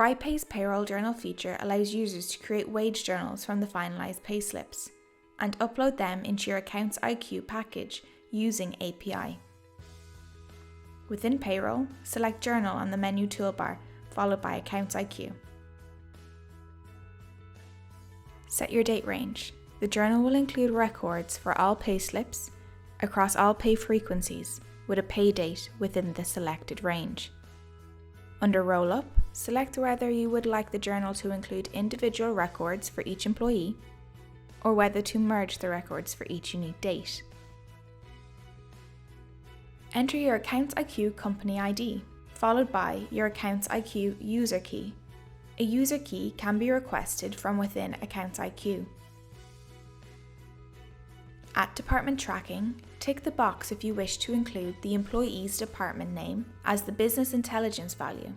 BrightPay's Payroll Journal feature allows users to create wage journals from the finalized payslips and upload them into your AccountsIQ package using API. Within Payroll, select Journal on the menu toolbar, followed by AccountsIQ. Set your date range. The journal will include records for all payslips across all pay frequencies with a pay date within the selected range. Under Rollup, select whether you would like the journal to include individual records for each employee or whether to merge the records for each unique date. Enter your AccountsIQ company ID, followed by your AccountsIQ user key. A user key can be requested from within AccountsIQ. At Department Tracking, tick the box if you wish to include the employee's department name as the business intelligence value.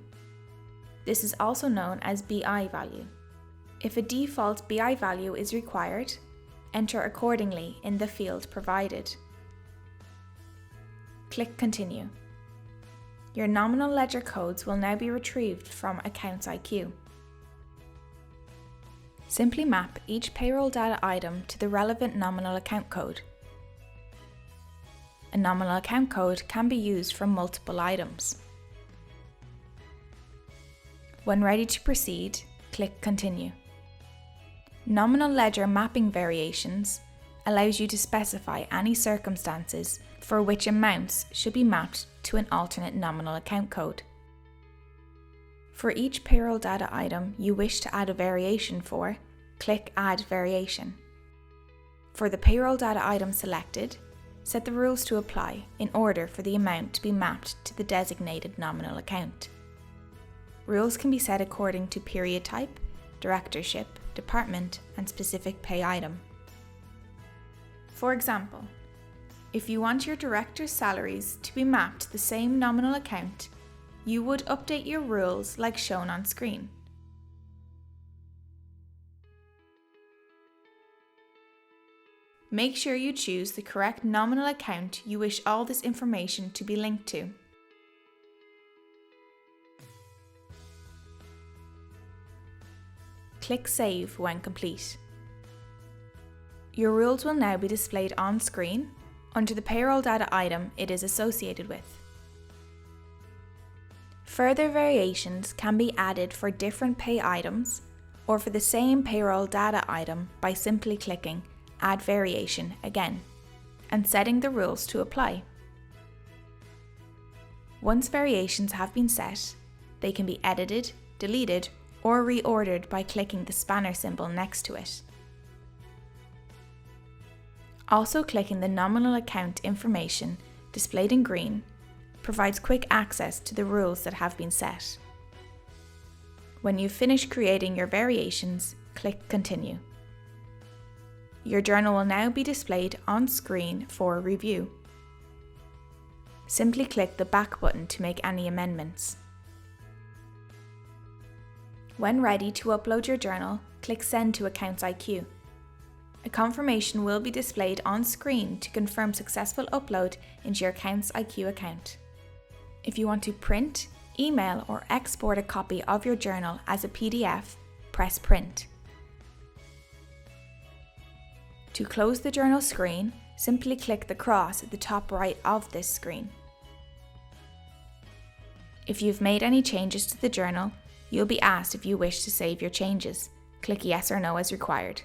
This is also known as BI value. If a default BI value is required, enter accordingly in the field provided. Click Continue. Your nominal ledger codes will now be retrieved from AccountsIQ. Simply map each payroll data item to the relevant nominal account code. A nominal account code can be used for multiple items. When ready to proceed, click Continue. Nominal ledger mapping variations allows you to specify any circumstances for which amounts should be mapped to an alternate nominal account code. For each payroll data item you wish to add a variation for, click Add Variation. For the payroll data item selected, set the rules to apply in order for the amount to be mapped to the designated nominal account. Rules can be set according to period type, directorship, department, and specific pay item. For example, if you want your director's salaries to be mapped to the same nominal account, you would update your rules like shown on screen. Make sure you choose the correct nominal account you wish all this information to be linked to. Click Save when complete. Your rules will now be displayed on screen under the payroll data item it is associated with. Further variations can be added for different pay items or for the same payroll data item by simply clicking Add Variation again and setting the rules to apply. Once variations have been set, they can be edited, deleted, or reordered by clicking the spanner symbol next to it. Also, clicking the nominal account information displayed in green provides quick access to the rules that have been set. When you've finished creating your variations, click Continue. Your journal will now be displayed on screen for review. Simply click the back button to make any amendments. When ready to upload your journal, click Send to AccountsIQ. A confirmation will be displayed on screen to confirm successful upload into your AccountsIQ account. If you want to print, email, or export a copy of your journal as a PDF, press Print. To close the journal screen, simply click the cross at the top right of this screen. If you've made any changes to the journal, you'll be asked if you wish to save your changes. Click Yes or No as required.